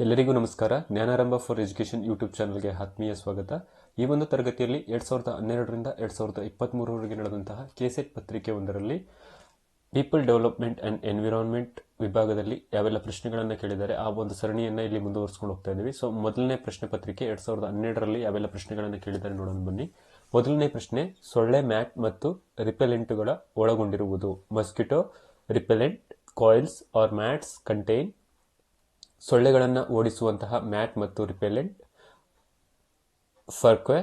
ಎಲ್ಲರಿಗೂ ನಮಸ್ಕಾರ. ಜ್ಞಾನಾರಂಭ for education YouTube ಚಾನಲ್ಗೆ ಆತ್ಮೀಯ ಸ್ವಾಗತ. ಈ ಒಂದು ತರಗತಿಯಲ್ಲಿ 2012ರಿಂದ 2023ವರೆಗೆ ನಡೆದಂತಹ ಕೆಸೆಟ್ ಪತ್ರಿಕೆ ಒಂದರಲ್ಲಿ ಪೀಪಲ್ ಡೆವಲಪ್ಮೆಂಟ್ ಅಂಡ್ ಎನ್ವಿರಾನ್ಮೆಂಟ್ ವಿಭಾಗದಲ್ಲಿ ಯಾವೆಲ್ಲ ಪ್ರಶ್ನೆಗಳನ್ನು ಕೇಳಿದ್ದಾರೆ ಆ ಒಂದು ಸರಣಿಯನ್ನು ಇಲ್ಲಿ ಮುಂದುವರಿಸಿಕೊಂಡು ಹೋಗ್ತಾ ಇದ್ದೀವಿ. ಸೊ ಮೊದಲನೇ ಪ್ರಶ್ನೆ ಪತ್ರಿಕೆ 2012ರಲ್ಲಿ ಯಾವೆಲ್ಲ ಪ್ರಶ್ನೆಗಳನ್ನು ಕೇಳಿದ್ದಾರೆ ನೋಡೋಣ ಬನ್ನಿ. ಮೊದಲನೇ ಪ್ರಶ್ನೆ, ಸೊಳ್ಳೆ ಮ್ಯಾಟ್ ಮತ್ತು ರಿಪೆಲೆಂಟ್ಗಳ ಒಳಗೊಂಡಿರುವುದು. Mosquito repellent coils or mats contain. ಸೊಳ್ಳೆಗಳನ್ನು ಓಡಿಸುವಂತಹ ಮ್ಯಾಟ್ ಮತ್ತು ರಿಪೆಲೆಂಟ್ ಫರ್ಕ್ವೆ.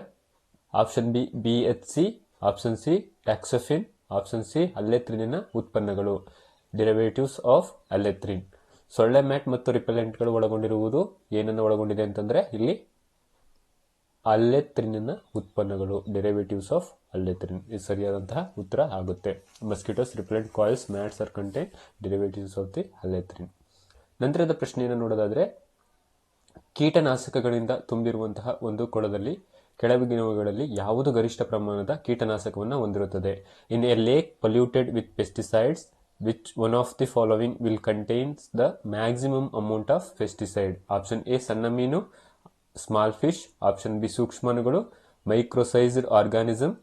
Option B BHC, option C toxaphene, option C ಅಲ್ಲೆತ್ರಿನಿನ ಉತ್ಪನ್ನಗಳು ಡಿರೈವೇಟಿವ್ಸ್ ಆಫ್ ಅಲ್ಲೆತ್ರಿನ್. ಸೊಳ್ಳೆ ಮ್ಯಾಟ್ ಮತ್ತು ರಿಪೆಲೆಂಟ್ಗಳು ಒಳಗೊಂಡಿರುವುದು ಏನನ್ನು ಒಳಗೊಂಡಿದೆ ಅಂತಂದ್ರೆ ಇಲ್ಲಿ ಅಲ್ಲೆತ್ರಿನಿನ ಉತ್ಪನ್ನಗಳು ಡಿರೈವೇಟಿವ್ಸ್ ಆಫ್ ಅಲ್ಲೆತ್ರಿನ್. ಇದು ಸರಿಯಾದಂತಹ ಉತ್ತರ ಆಗುತ್ತೆ. Mosquitoes repellent coils mats are contain derivatives of the allethrin. ನಂತರದ ಪ್ರಶ್ನೆಯನ್ನು ನೋಡೋದಾದ್ರೆ, ಕೀಟನಾಶಕಗಳಿಂದ ತುಂಬಿರುವಂತಹ ಒಂದು ಕೊಳದಲ್ಲಿ ಕೆಳಗಿನವುಗಳಲ್ಲಿ ಯಾವುದು ಗರಿಷ್ಠ ಪ್ರಮಾಣದ ಕೀಟನಾಶಕವನ್ನು ಹೊಂದಿರುತ್ತದೆ? In a lake polluted with pesticides, which one of the following will contains the maximum amount of pesticide? Option A ಸಣ್ಣ ಮೀನು, ಸ್ಮಾಲ್ ಫಿಶ್. ಆಪ್ಷನ್ ಬಿ ಸೂಕ್ಷ್ಮಣುಗಳು, ಮೈಕ್ರೋಸೈಸ್ಡ್ ಆರ್ಗಾನಿಸಮ್.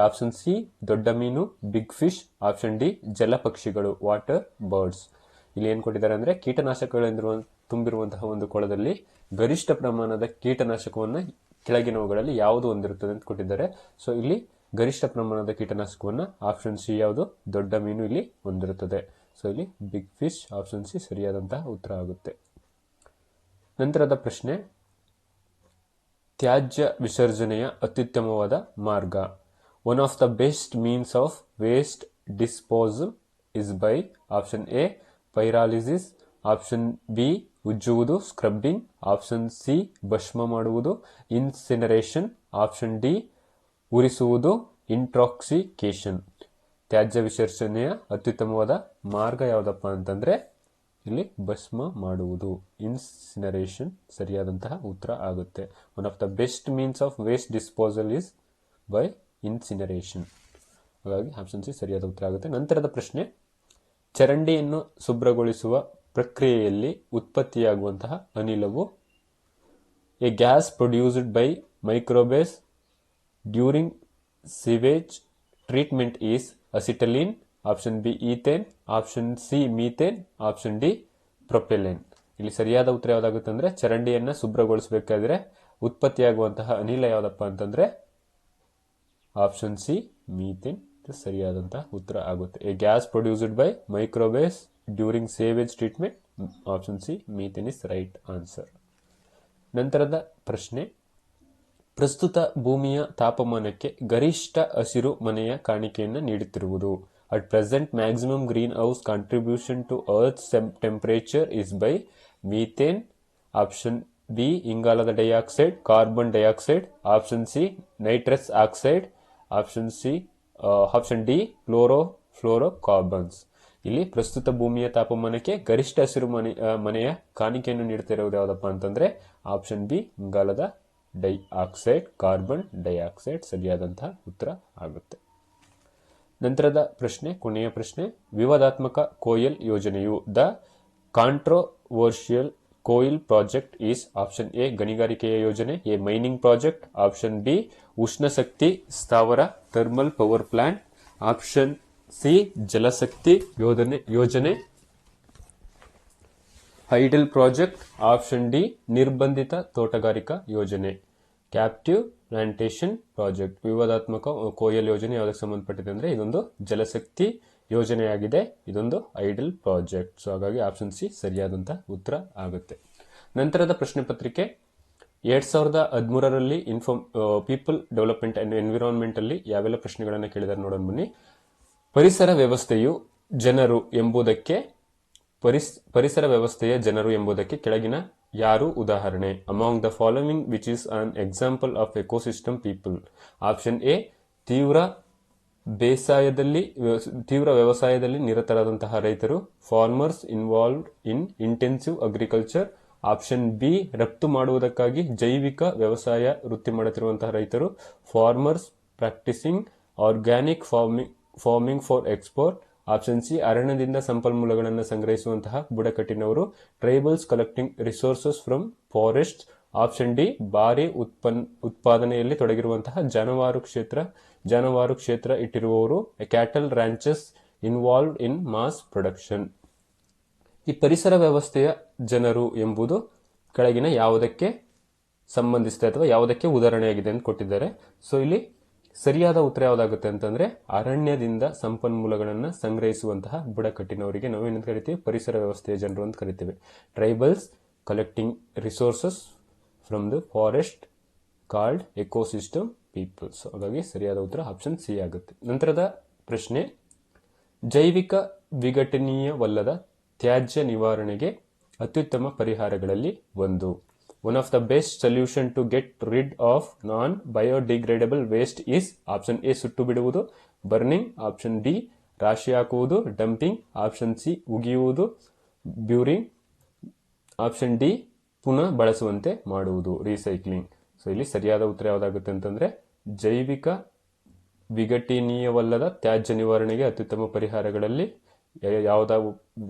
ಆಪ್ಷನ್ ಸಿ ದೊಡ್ಡ ಮೀನು, ಬಿಗ್ ಫಿಶ್. ಆಪ್ಷನ್ ಡಿ ಜಲಪಕ್ಷಿಗಳು, water birds. ಇಲ್ಲಿ ಏನ್ ಕೊಟ್ಟಿದ್ದಾರೆ ಅಂದ್ರೆ, ಕೀಟನಾಶಕಗಳಿಂದ ತುಂಬಿರುವಂತಹ ಒಂದು ಕೊಳದಲ್ಲಿ ಗರಿಷ್ಠ ಪ್ರಮಾಣದ ಕೀಟನಾಶಕವನ್ನು ಕೆಳಗಿನವುಗಳಲ್ಲಿ ಯಾವುದು ಹೊಂದಿರುತ್ತದೆ ಅಂತ ಕೊಟ್ಟಿದ್ದಾರೆ. ಸೊ ಇಲ್ಲಿ ಗರಿಷ್ಠ ಪ್ರಮಾಣದ ಕೀಟನಾಶಕವನ್ನು ಆಪ್ಷನ್ ಸಿ ಯಾವುದು, ದೊಡ್ಡ ಮೀನು ಇಲ್ಲಿ ಹೊಂದಿರುತ್ತದೆ. ಸೊ ಇಲ್ಲಿ ಬಿಗ್ ಫಿಶ್, ಆಪ್ಷನ್ ಸಿ ಸರಿಯಾದಂತಹ ಉತ್ತರ ಆಗುತ್ತೆ. ನಂತರದ ಪ್ರಶ್ನೆ, ತ್ಯಾಜ್ಯ ವಿಸರ್ಜನೆಯ ಅತ್ಯುತ್ತಮವಾದ ಮಾರ್ಗ. One of the best means of waste disposal is by. Option A pyrolysis, option B ಉಜ್ಜುವುದು ಸ್ಕ್ರಬ್ಬಿಂಗ್, ಆಪ್ಷನ್ ಸಿ ಭಸ್ಮ ಮಾಡುವುದು ಇನ್ಸಿನರೇಷನ್, ಆಪ್ಷನ್ ಡಿ ಉರಿಸುವುದು ಇಂಟ್ರಾಕ್ಸಿಕೇಶನ್. ತ್ಯಾಜ್ಯ ವಿಸರ್ಜನೆಯ ಅತ್ಯುತ್ತಮವಾದ ಮಾರ್ಗ ಯಾವುದಪ್ಪ ಅಂತಂದ್ರೆ ಇಲ್ಲಿ ಭಸ್ಮ ಮಾಡುವುದು, ಇನ್ಸಿನರೇಷನ್ ಸರಿಯಾದಂತಹ ಉತ್ತರ ಆಗುತ್ತೆ. One of the best means of waste disposal is by incineration. ಹಾಗಾಗಿ ಆಪ್ಷನ್ ಸಿ ಸರಿಯಾದ ಉತ್ತರ ಆಗುತ್ತೆ. ನಂತರದ ಪ್ರಶ್ನೆ, ಚರಂಡಿಯನ್ನು ಶುಭ್ರಗೊಳಿಸುವ ಪ್ರಕ್ರಿಯೆಯಲ್ಲಿ ಉತ್ಪತ್ತಿಯಾಗುವಂತಹ ಅನಿಲವು a gas produced by microbes during sewage treatment is acetylene. Option B ethane, option C methane, option D propylene. ಇಲ್ಲಿ ಸರಿಯಾದ ಉತ್ತರ ಯಾವ್ದಾಗುತ್ತೆ ಅಂದ್ರೆ, ಚರಂಡಿಯನ್ನ ಶುಭ್ರಗೊಳಿಸಬೇಕಾದ್ರೆ ಉತ್ಪತ್ತಿಯಾಗುವಂತಹ ಅನಿಲ ಯಾವ್ದಪ್ಪ ಅಂತಂದ್ರೆ ಆಪ್ಷನ್ ಸಿ ಮೀಥೇನ್ ಸರಿಯಾದಂತಹ ಉತ್ತರ ಆಗುತ್ತೆ. A gas produced by microbes during sewage treatment, option C methane is right answer. ನಂತರದ ಪ್ರಶ್ನೆ, ಪ್ರಸ್ತುತ ಭೂಮಿಯ ತಾಪಮಾನಕ್ಕೆ ಗರಿಷ್ಠ ಹಸಿರು ಮನೆಯ ಕಾಣಿಕೆಯನ್ನು ನೀಡುತ್ತಿರುವುದು. At present maximum greenhouse contribution to earth temperature is by methane. Option B ಇಂಗಾಲದ dioxide, carbon dioxide. Option C nitrous oxide, option D fluorocarbons. ಇಲ್ಲಿ ಪ್ರಸ್ತುತ ಭೂಮಿಯ ತಾಪಮಾನಕ್ಕೆ ಗರಿಷ್ಠ ಹಸಿರು ಮನೆಯ ಕಾಣಿಕೆಯನ್ನು ನೀಡುತ್ತಿರುವುದು ಯಾವುದಪ್ಪ ಅಂತಂದ್ರೆ ಆಪ್ಷನ್ ಬಿ ಇಂಗಾಲದ ಡೈಆಕ್ಸೈಡ್, ಕಾರ್ಬನ್ ಡೈಆಕ್ಸೈಡ್ ಸರಿಯಾದಂತಹ ಉತ್ತರ ಆಗುತ್ತೆ. ನಂತರದ ಪ್ರಶ್ನೆ, ಕೊನೆಯ ಪ್ರಶ್ನೆ, ವಿವಾದಾತ್ಮಕ ಕೋಯಲ್ ಯೋಜನೆಯು the controversial Koel project is. Option A ಗಣಿಗಾರಿಕೆಯ ಯೋಜನೆ, a mining project. Option B ಉಷ್ಣಶಕ್ತಿ ಸ್ಥಾವರ thermal power plant. Option C ಜಲಶಕ್ತಿ ಯೋಜನೆ ಹೈಡಲ್ ಪ್ರಾಜೆಕ್ಟ್. ಆಪ್ಷನ್ ಡಿ ನಿರ್ಬಂಧಿತ ತೋಟಗಾರಿಕಾ ಯೋಜನೆ ಕ್ಯಾಪ್ಟಿವ್ ಪ್ಲಾಂಟೇಶನ್ ಪ್ರಾಜೆಕ್ಟ್. ವಿವಾದಾತ್ಮಕ ಕೋಯಲ್ ಯೋಜನೆ ಯಾವುದಕ್ಕೆ ಸಂಬಂಧಪಟ್ಟಿದೆ ಅಂದ್ರೆ ಇದೊಂದು ಜಲಶಕ್ತಿ ಯೋಜನೆಯಾಗಿದೆ, ಇದೊಂದು ಐಡಲ್ ಪ್ರಾಜೆಕ್ಟ್. ಸೊ ಹಾಗಾಗಿ ಆಪ್ಷನ್ ಸಿ ಸರಿಯಾದಂತಹ ಉತ್ತರ ಆಗುತ್ತೆ. ನಂತರದ ಪ್ರಶ್ನೆ ಪತ್ರಿಕೆ 2013ರಲ್ಲಿ ಪೀಪಲ್ ಡೆವಲಪ್ಮೆಂಟ್ ಅಂಡ್ ಎನ್ವಿರಾನ್ಮೆಂಟ್ ಅಲ್ಲಿ ಯಾವೆಲ್ಲ ಪ್ರಶ್ನೆಗಳನ್ನು ಕೇಳಿದ್ದಾರೆ ನೋಡೋಣ ಬನ್ನಿ. ಪರಿಸರ ವ್ಯವಸ್ಥೆಯ ಎಂಬುದಕ್ಕೆ ಕೆಳಗಿನ ಯಾರು ಉದಾಹರಣೆ? Among the following which is an example of ecosystem people. Option A ತೀವ್ರ ವ್ಯವಸಾಯದಲ್ಲಿ ನಿರತರಾದಂತಹ ರೈತರು, farmers involved in intensive agriculture. Option B ರಫ್ತು ಮಾಡುವುದಕ್ಕಾಗಿ ಜೈವಿಕ ವ್ಯವಸಾಯ ವೃತ್ತಿ ಮಾಡುತ್ತಿರುವಂತಹ ರೈತರು, farmers practising organic farming for export. Option C ಅರಣ್ಯದಿಂದ ಸಂಪನ್ಮೂಲಗಳನ್ನು ಸಂಗ್ರಹಿಸುವಂತಹ ಬುಡಕಟ್ಟಿನವರು. Tribals collecting resources from forest. Option D ಭಾರಿ ಉತ್ಪಾದನೆಯಲ್ಲಿ ತೊಡಗಿರುವಂತಹ ಜಾನುವಾರು ಕ್ಷೇತ್ರ ಇಟ್ಟಿರುವವರು. Cattle ranches involved in mass production. ಈ ಪರಿಸರ ವ್ಯವಸ್ಥೆಯ ಜನರು ಎಂಬುದು ಕೆಳಗಿನ ಯಾವುದಕ್ಕೆ ಸಂಬಂಧಿಸಿದೆ ಅಥವಾ ಯಾವುದಕ್ಕೆ ಉದಾಹರಣೆಯಾಗಿದೆ ಅಂತ ಕೊಟ್ಟಿದ್ದಾರೆ. ಸೊ ಇಲ್ಲಿ ಸರಿಯಾದ ಉತ್ತರ ಯಾವುದಾಗುತ್ತೆ ಅಂತಂದ್ರೆ ಅರಣ್ಯದಿಂದ ಸಂಪನ್ಮೂಲಗಳನ್ನು ಸಂಗ್ರಹಿಸುವಂತಹ ಬುಡಕಟ್ಟಿನವರಿಗೆ ನಾವು ಏನಂತ ಕರಿತೀವಿ? ಪರಿಸರ ವ್ಯವಸ್ಥೆಯ ಜನರು ಅಂತ ಕರಿತೀವಿ. Tribals collecting resources from the forest called ecosystem peoples. ಹಾಗಾಗಿ ಸರಿಯಾದ ಉತ್ತರ ಆಪ್ಷನ್ ಸಿ ಆಗುತ್ತೆ. ನಂತರದ ಪ್ರಶ್ನೆ, ಜೈವಿಕ ವಿಘಟನೀಯವಲ್ಲದ ತ್ಯಾಜ್ಯ ನಿವಾರಣೆಗೆ ಅತ್ಯುತ್ತಮ ಪರಿಹಾರಗಳಲ್ಲಿ ಒಂದು. One of the best solution to get rid of non biodegradable waste is. Option A ಸುಟ್ಟು ಬಿಡುವುದು, ಬರ್ನಿಂಗ್. ಆಪ್ಷನ್ ಡಿ ರಾಶಿ ಹಾಕುವುದು, ಡಂಪಿಂಗ್. ಆಪ್ಷನ್ ಸಿ ಉಗಿಯುವುದು, ಬ್ಯೂರಿಂಗ್. ಆಪ್ಷನ್ ಡಿ ಪುನಃ ಬಳಸುವಂತೆ ಮಾಡುವುದು, ರೀಸೈಕ್ಲಿಂಗ್. ಸೊ ಇಲ್ಲಿ ಸರಿಯಾದ ಉತ್ತರ ಯಾವುದಾಗುತ್ತೆ ಅಂತಂದ್ರೆ ಜೈವಿಕ ವಿಘಟನೀಯವಲ್ಲದ ತ್ಯಾಜ್ಯ ನಿವಾರಣೆಗೆ ಅತ್ಯುತ್ತಮ ಪರಿಹಾರಗಳಲ್ಲಿ ಯಾವುದ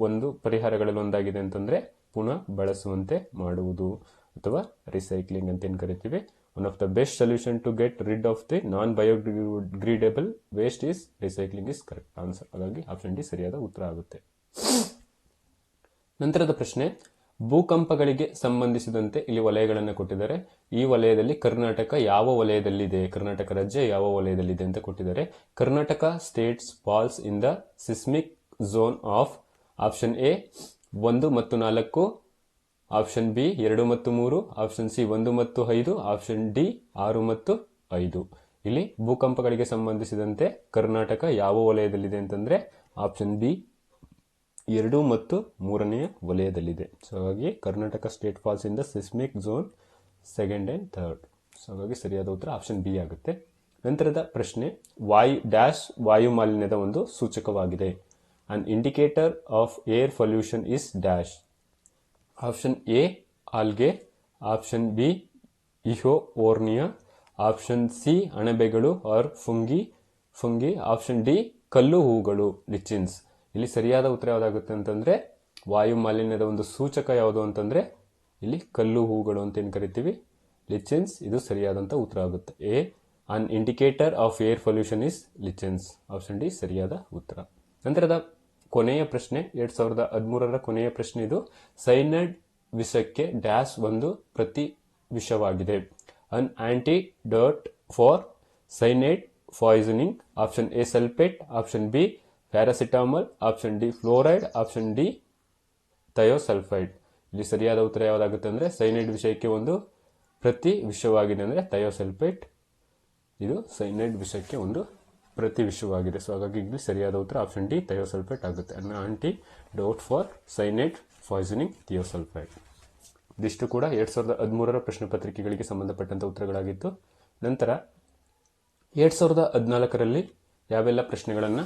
ಒಂದು ಪರಿಹಾರಗಳಲ್ಲಿ ಒಂದಾಗಿದೆ ಅಂತಂದ್ರೆ ಪುನಃ ಬಳಸುವಂತೆ ಮಾಡುವುದು ಅಥವಾ ರಿಸೈಕ್ಲಿಂಗ್ ಅಂತ ಏನ್ ಕರಿತೀವಿ. One of the best solution to get rid of the non biodegradable waste is recycling is correct answer. ಹಾಗಾಗಿ ಆಪ್ಷನ್ ಡಿ ಸರಿಯಾದ ಉತ್ತರ ಆಗುತ್ತೆ. ನಂತರದ ಪ್ರಶ್ನೆ, ಭೂಕಂಪಗಳಿಗೆ ಸಂಬಂಧಿಸಿದಂತೆ ಇಲ್ಲಿ ವಲಯಗಳನ್ನು ಕೊಟ್ಟಿದ್ದಾರೆ. ಈ ವಲಯದಲ್ಲಿ ಕರ್ನಾಟಕ ಯಾವ ವಲಯದಲ್ಲಿದೆ, ಕರ್ನಾಟಕ ರಾಜ್ಯ ಯಾವ ವಲಯದಲ್ಲಿದೆ ಅಂತ ಕೊಟ್ಟಿದ್ದಾರೆ. Karnataka states falls in the seismic zone of. Option A 1 ಮತ್ತು 4, ಆಪ್ಷನ್ ಬಿ 2 ಮತ್ತು 3, ಆಪ್ಷನ್ ಸಿ 1 ಮತ್ತು 5, ಆಪ್ಷನ್ ಡಿ 6 ಮತ್ತು 5. ಇಲ್ಲಿ ಭೂಕಂಪಗಳಿಗೆ ಸಂಬಂಧಿಸಿದಂತೆ ಕರ್ನಾಟಕ ಯಾವ ವಲಯದಲ್ಲಿದೆ ಅಂತಂದ್ರೆ ಆಪ್ಷನ್ ಬಿ 2 ಮತ್ತು 3ನೇ ವಲಯದಲ್ಲಿದೆ. ಸೊ ಹಾಗಾಗಿ Karnataka state falls in the seismic zone 2nd and 3rd. So ಹಾಗಾಗಿ ಸರಿಯಾದ ಉತ್ತರ ಆಪ್ಷನ್ ಬಿ ಆಗುತ್ತೆ. ನಂತರದ ಪ್ರಶ್ನೆ, ವಾಯು ಮಾಲಿನ್ಯದ ಒಂದು ಸೂಚಕವಾಗಿದೆ. An indicator of air pollution is dash. Option A algae, option B Eofornia, option C ಅಣಬೆಗಳು or fungi, option D ಕಲ್ಲು ಹೂಗಳು lichens. ಇಲ್ಲಿ ಸರಿಯಾದ ಉತ್ತರ ಯಾವುದಾಗುತ್ತೆ ಅಂತಂದ್ರೆ ವಾಯು ಮಾಲಿನ್ಯದ ಒಂದು ಸೂಚಕ ಯಾವುದು ಅಂತಂದ್ರೆ ಇಲ್ಲಿ ಕಲ್ಲು ಹೂಗಳು ಅಂತ ಏನ್ ಕರಿತೀವಿ, lichens. ಇದು ಸರಿಯಾದಂತ ಉತ್ತರ ಆಗುತ್ತೆ. An indicator of air pollution is lichens. Option D ಸರಿಯಾದ ಉತ್ತರ. ನಂತರದ ಕೊನೆಯ ಪ್ರಶ್ನೆ, 2013ರ ಕೊನೆಯ ಪ್ರಶ್ನೆ ಇದು. ಸೈನೈಡ್ ವಿಷಕ್ಕೆ ಡ್ಯಾಶ್ ಒಂದು ಪ್ರತಿ ವಿಷವಾಗಿದೆ. An antidote for cyanide poisoning. Option A sulphate, option B paracetamol, option D fluoride, option D thiosulphide. ಇಲ್ಲಿ ಸರಿಯಾದ ಉತ್ತರ ಯಾವುದಾಗುತ್ತೆ ಅಂದ್ರೆ ಸೈನೈಡ್ ವಿಷಯಕ್ಕೆ ಒಂದು ಪ್ರತಿ ವಿಷವಾಗಿದೆ ಅಂದ್ರೆ ಥಯೋಸಲ್ಫೇಟ್. ಇದು ಸೈನೈಡ್ ವಿಷಕ್ಕೆ ಒಂದು ಪ್ರತಿ ವಿಷವಾಗಿದೆ. ಸೊ ಹಾಗಾಗಿ ಇಲ್ಲಿ ಸರಿಯಾದ ಉತ್ತರ ಆಪ್ಷನ್ ಡಿ ಥಯೋಸಲ್ಫೇಟ್ ಆಗುತ್ತೆ. Antidote for cyanide poisoning thiosulphide. ಇದಿಷ್ಟು ಕೂಡ 2013ರ ಪ್ರಶ್ನೆ ಪತ್ರಿಕೆಗಳಿಗೆ ಸಂಬಂಧಪಟ್ಟಂತ ಉತ್ತರಗಳಾಗಿತ್ತು. ನಂತರ 2014ರಲ್ಲಿ ಯಾವೆಲ್ಲ ಪ್ರಶ್ನೆಗಳನ್ನ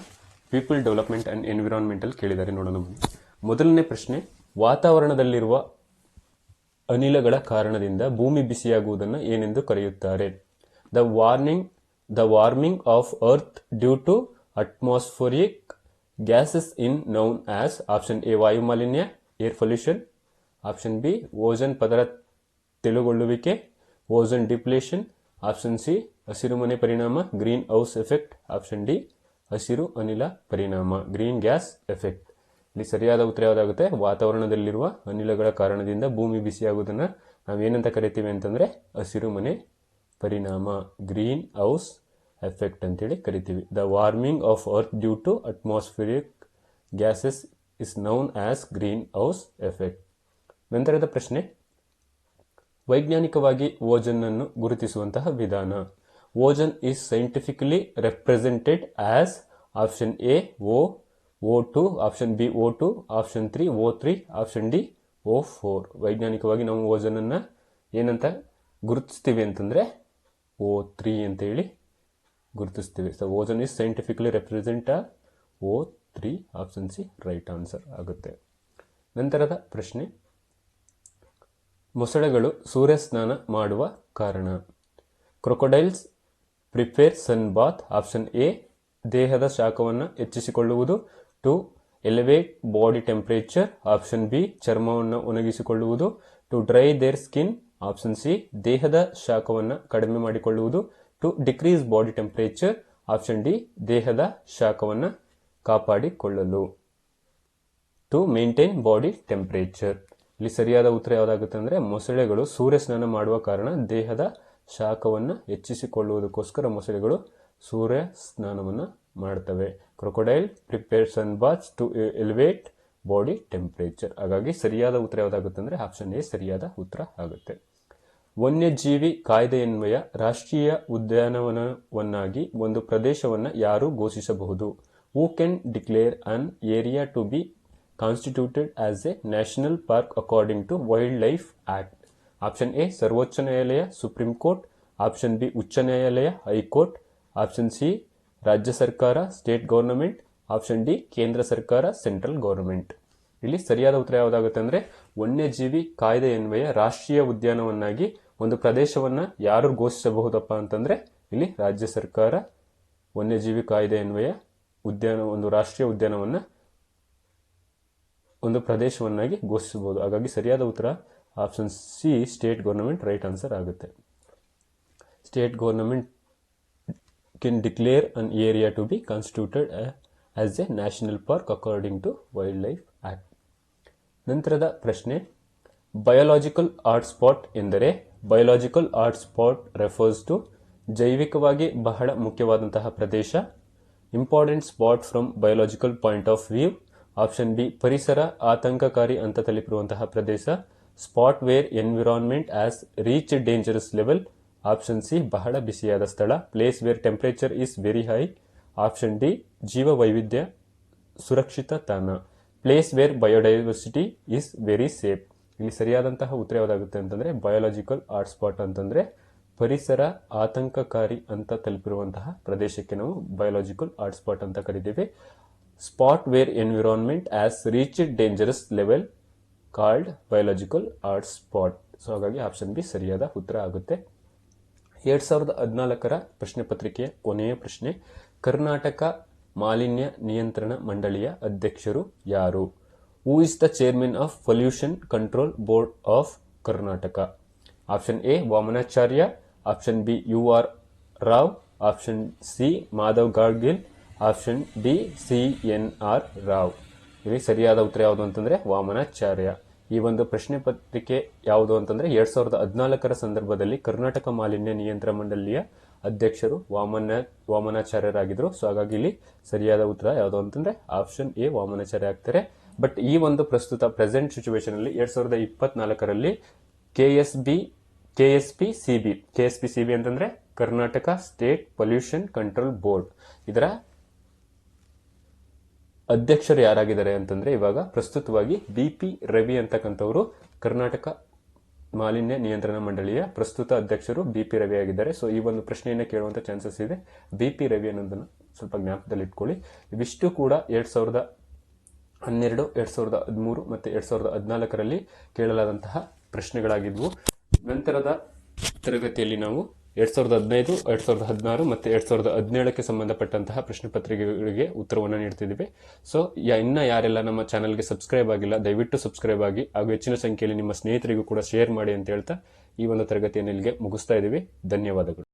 ಪೀಪಲ್ ಡೆವಲಪ್ಮೆಂಟ್ ಅಂಡ್ ಎನ್ವಿರಾನ್ಮೆಂಟಲ್ ಕೇಳಿದ್ದಾರೆ ನೋಡೋಣ. ಮೊದಲನೇ ಪ್ರಶ್ನೆ, ವಾತಾವರಣದಲ್ಲಿರುವ ಅನಿಲಗಳ ಕಾರಣದಿಂದ ಭೂಮಿ ಬಿಸಿಯಾಗುವುದನ್ನು ಏನೆಂದು ಕರೆಯುತ್ತಾರೆ? The warming of earth due to atmospheric gases is known as. Option A ವಾಯು ಮಾಲಿನ್ಯ, air pollution. Option B ozone ಪದರ ತೆಳುಗೊಳ್ಳುವಿಕೆ, ಓಜನ್ ಡಿಪ್ಲೇಷನ್. ಆಪ್ಷನ್ ಸಿ ಹಸಿರುಮನೆ ಪರಿಣಾಮ, green house effect. Option D ಹಸಿರು ಅನಿಲ ಪರಿಣಾಮ, ಗ್ರೀನ್ ಗ್ಯಾಸ್ ಎಫೆಕ್ಟ್. ಇಲ್ಲಿ ಸರಿಯಾದ ಉತ್ತರ ಯಾವುದಾಗುತ್ತೆ? ವಾತಾವರಣದಲ್ಲಿರುವ ಅನಿಲಗಳ ಕಾರಣದಿಂದ ಭೂಮಿ ಬಿಸಿಯಾಗುವುದನ್ನ ನಾವೇನಂತ ಕರಿತೀವಿ ಅಂತಂದ್ರೆ ಹಸಿರುಮನೆ ಪರಿಣಾಮ, ಗ್ರೀನ್ ಹೌಸ್ ಎಫೆಕ್ಟ್ ಅಂತೇಳಿ ಕರಿತೀವಿ. The warming of earth due to atmospheric gases is known as green house effect. ನಂತರದ ಪ್ರಶ್ನೆ, ವೈಜ್ಞಾನಿಕವಾಗಿ ಓಜನ್ ಅನ್ನು ಗುರುತಿಸುವಂತಹ ವಿಧಾನ. Ozone is scientifically represented as. Option A O2, option B O2, option 3 O3, option D O4. ವೈಜ್ಞಾನಿಕವಾಗಿ ನಾವು ozone ಅನ್ನ ಏನಂತ ಗುರುತಿಸ್ತೀವಿ ಅಂತಂದ್ರೆ O3 ಅಂತ ಹೇಳಿ ಗುರುತಿಸ್ತೀವಿ. So ozone is scientifically represent O3. Option C right answer ಆಗುತ್ತೆ. ನಂತರದ ಪ್ರಶ್ನೆ, ಮೊಸಳೆಗಳು ಸೂರ್ಯ ಸ್ನಾನ ಮಾಡುವ ಕಾರಣ. Crocodiles prefer sun bath. Option A ದೇಹದ ಶಾಖವನ್ನು ಹೆಚ್ಚಿಸಿಕೊಳ್ಳುವುದು, to elevate body temperature, option B ಚರ್ಮವನ್ನು ಒಣಗಿಸಿಕೊಳ್ಳುವುದು, to dry their skin, option C ದೇಹದ ಶಾಖವನ್ನು ಕಡಿಮೆ ಮಾಡಿಕೊಳ್ಳುವುದು, to decrease body temperature, option D ದೇಹದ ಶಾಖವನ್ನು ಕಾಪಾಡಿಕೊಳ್ಳಲು, ಟು ಮೇಂಟೈನ್ ಬಾಡಿ ಟೆಂಪರೇಚರ್. ಇಲ್ಲಿ ಸರಿಯಾದ ಉತ್ತರ ಯಾವುದಾಗುತ್ತೆ ಅಂದರೆ ಮೊಸಳೆಗಳು ಸೂರ್ಯ ಸ್ನಾನ ಮಾಡುವ ಕಾರಣ ದೇಹದ ಶಾಖವನ್ನು ಹೆಚ್ಚಿಸಿಕೊಳ್ಳುವುದಕ್ಕೋಸ್ಕರ ಮೊಸಳೆಗಳು ಸೂರ್ಯ ಸ್ನಾನವನ್ನು ಮಾಡ್ತವೆ. Crocodile prepare sun baths to elevate body temperature. ಹಾಗಾಗಿ ಸರಿಯಾದ ಉತ್ತರ ಯಾವುದಾಗುತ್ತೆ ಅಂದರೆ ಆಪ್ಷನ್ ಎ ಸರಿಯಾದ ಉತ್ತರ ಆಗುತ್ತೆ. ವನ್ಯಜೀವಿ ಕಾಯ್ದೆಯನ್ವಯ ರಾಷ್ಟ್ರೀಯ ಉದ್ಯಾನವನವನ್ನಾಗಿ ಒಂದು ಪ್ರದೇಶವನ್ನು ಯಾರು ಘೋಷಿಸಬಹುದು? Who can declare an area to be constituted as a national park according to wildlife act? Option A ಸರ್ವೋಚ್ಚ ನ್ಯಾಯಾಲಯ ಸುಪ್ರೀಂ ಕೋರ್ಟ್, ಆಪ್ಷನ್ ಬಿ ಉಚ್ಚ ನ್ಯಾಯಾಲಯ ಹೈಕೋರ್ಟ್, ಆಪ್ಷನ್ ಸಿ ರಾಜ್ಯ ಸರ್ಕಾರ ಸ್ಟೇಟ್ ಗವರ್ನಮೆಂಟ್, ಆಪ್ಷನ್ ಡಿ ಕೇಂದ್ರ ಸರ್ಕಾರ ಸೆಂಟ್ರಲ್ ಗವರ್ನಮೆಂಟ್. ಇಲ್ಲಿ ಸರಿಯಾದ ಉತ್ತರ ಯಾವುದಾಗುತ್ತೆ ಅಂದರೆ ವನ್ಯಜೀವಿ ಕಾಯ್ದೆಯನ್ವಯ ರಾಷ್ಟ್ರೀಯ ಉದ್ಯಾನವನ್ನಾಗಿ ಒಂದು ಪ್ರದೇಶವನ್ನ ಯಾರು ಘೋಷಿಸಬಹುದಪ್ಪ ಅಂತಂದ್ರೆ ಇಲ್ಲಿ ರಾಜ್ಯ ಸರ್ಕಾರ ವನ್ಯಜೀವಿ ಕಾಯ್ದೆಯನ್ವಯ ಒಂದು ರಾಷ್ಟ್ರೀಯ ಉದ್ಯಾನವನ್ನ ಒಂದು ಪ್ರದೇಶವನ್ನಾಗಿ ಘೋಷಿಸಬಹುದು. ಹಾಗಾಗಿ ಸರಿಯಾದ ಉತ್ತರ option C state government right answer ಆಗುತ್ತೆ. State government can declare an area to be constituted as a national park according to Wildlife Act. ನಂತರದ ಪ್ರಶ್ನೆ, ಬಯೋಲಾಜಿಕಲ್ ಹಾಟ್ ಸ್ಪಾಟ್ ಎಂದರೆ? Biological hot spot refers to ಜೈವಿಕವಾಗಿ ಬಹಳ ಮುಖ್ಯವಾದಂತಹ ಪ್ರದೇಶ, important spot from biological point of view, option B ಪರಿಸರ ಆತಂಕಕಾರಿ ಅಂತ ತಲುಪಿರುವಂತಹ ಪ್ರದೇಶ, spot where environment has reach dangerous level, option C ಬಹಳ ಬಿಸಿಯಾದ ಸ್ಥಳ, place where temperature is very high, option D ಜೀವ ವೈವಿಧ್ಯ ಸುರಕ್ಷಿತ ತಾಣ, place where biodiversity is very safe. ಇಲ್ಲಿ ಸರಿಯಾದಂತಹ ಉತ್ತರ ಯಾವುದಾಗುತ್ತೆ ಅಂತಂದ್ರೆ ಬಯೋಲಾಜಿಕಲ್ ಹಾಟ್ ಸ್ಪಾಟ್ ಅಂತಂದ್ರೆ ಪರಿಸರ ಆತಂಕಕಾರಿ ಅಂತ ತಲುಪಿರುವಂತಹ ಪ್ರದೇಶಕ್ಕೆ ನಾವು ಬಯೋಲಾಜಿಕಲ್ ಹಾಟ್ ಸ್ಪಾಟ್ ಅಂತ ಕರಿತೀವಿ. Spot where environment has reach dangerous level called biological hot spot. So ಹಾಗಾಗಿ ಆಪ್ಷನ್ ಬಿ ಸರಿಯಾದ ಉತ್ತರ ಆಗುತ್ತೆ. 2014ರ ಪ್ರಶ್ನೆ ಪತ್ರಿಕೆಯ ಕೊನೆಯ ಪ್ರಶ್ನೆ, ಕರ್ನಾಟಕ ಮಾಲಿನ್ಯ ನಿಯಂತ್ರಣ ಮಂಡಳಿಯ ಅಧ್ಯಕ್ಷರು ಯಾರು? Who is the chairman of pollution control board of Karnataka? Option A Vamanacharya, option B UR Rao, option C Madhav Gadgil, option D CNR Rao. ಇಲ್ಲಿ ಸರಿಯಾದ ಉತ್ತರ ಯಾವುದು ಅಂತಂದ್ರೆ ವಾಮನಾಚಾರ್ಯ. ಈ ಒಂದು ಪ್ರಶ್ನೆ ಪತ್ರಿಕೆ ಯಾವುದು ಅಂತಂದ್ರೆ 2014ರ ಸಂದರ್ಭದಲ್ಲಿ ಕರ್ನಾಟಕ ಮಾಲಿನ್ಯ ನಿಯಂತ್ರಣ ಮಂಡಳಿಯ ಅಧ್ಯಕ್ಷರು ವಾಮನಾಚಾರ್ಯರಾಗಿದ್ರು. ಸೊ ಹಾಗಾಗಿ ಇಲ್ಲಿ ಸರಿಯಾದ ಉತ್ತರ ಯಾವುದು ಅಂತಂದ್ರೆ ಆಪ್ಷನ್ ಎ ವಾಮನಾಚಾರ್ಯ ಆಗ್ತಾರೆ. ಬಟ್ ಈ ಒಂದು ಪ್ರಸ್ತುತ ಪ್ರೆಸೆಂಟ್ ಸಿಚುವೇಶನ್ ಅಲ್ಲಿ 2024ರಲ್ಲಿ KSPCB ಅಂತಂದ್ರೆ Karnataka state pollution control board, ಇದರ ಅಧ್ಯಕ್ಷರು ಯಾರಾಗಿದ್ದಾರೆ ಅಂತಂದ್ರೆ ಇವಾಗ ಪ್ರಸ್ತುತವಾಗಿ BP ರವಿ ಅಂತಕ್ಕಂಥವರು ಕರ್ನಾಟಕ ಮಾಲಿನ್ಯ ನಿಯಂತ್ರಣ ಮಂಡಳಿಯ ಪ್ರಸ್ತುತ ಅಧ್ಯಕ್ಷರು BP ರವಿ ಆಗಿದ್ದಾರೆ. ಸೊ ಈ ಒಂದು ಪ್ರಶ್ನೆಯನ್ನ ಕೇಳುವಂತ ಚಾನ್ಸಸ್ ಇದೆ. BP ರವಿ ಅನ್ನೋದನ್ನ ಸ್ವಲ್ಪ ಜ್ಞಾಪಕದಲ್ಲಿ ಇಟ್ಕೊಳ್ಳಿ. ಇವಿಷ್ಟು ಕೂಡ 2012, 2013 ಮತ್ತೆ 2014ರಲ್ಲಿ ಕೇಳಲಾದಂತಹ ಪ್ರಶ್ನೆಗಳಾಗಿದ್ವು. ನಂತರದ ತರಗತಿಯಲ್ಲಿ ನಾವು 2015, 2016 ಮತ್ತೆ 2017ಕ್ಕೆ ಸಂಬಂಧಪಟ್ಟಂತಹ ಪ್ರಶ್ನೆ ಪತ್ರಿಕೆಗಳಿಗೆ ಉತ್ತರವನ್ನು ನೀಡ್ತಿದ್ದೀವಿ. ಸೊ ಇನ್ನ ಯಾರೆಲ್ಲ ನಮ್ಮ ಚಾನಲ್ಗೆ ಸಬ್ಸ್ಕ್ರೈಬ್ ಆಗಿಲ್ಲ ದಯವಿಟ್ಟು ಸಬ್ಸ್ಕ್ರೈಬ್ ಆಗಿ ಹಾಗೂ ಹೆಚ್ಚಿನ ಸಂಖ್ಯೆಯಲ್ಲಿ ನಿಮ್ಮ ಸ್ನೇಹಿತರಿಗೂ ಕೂಡ ಶೇರ್ ಮಾಡಿ ಅಂತ ಹೇಳ್ತಾ ಈ ಒಂದು ತರಗತಿಯನ್ನು ಇಲ್ಲಿಗೆ ಮುಗಿಸ್ತಾ ಇದ್ದೀವಿ. ಧನ್ಯವಾದಗಳು.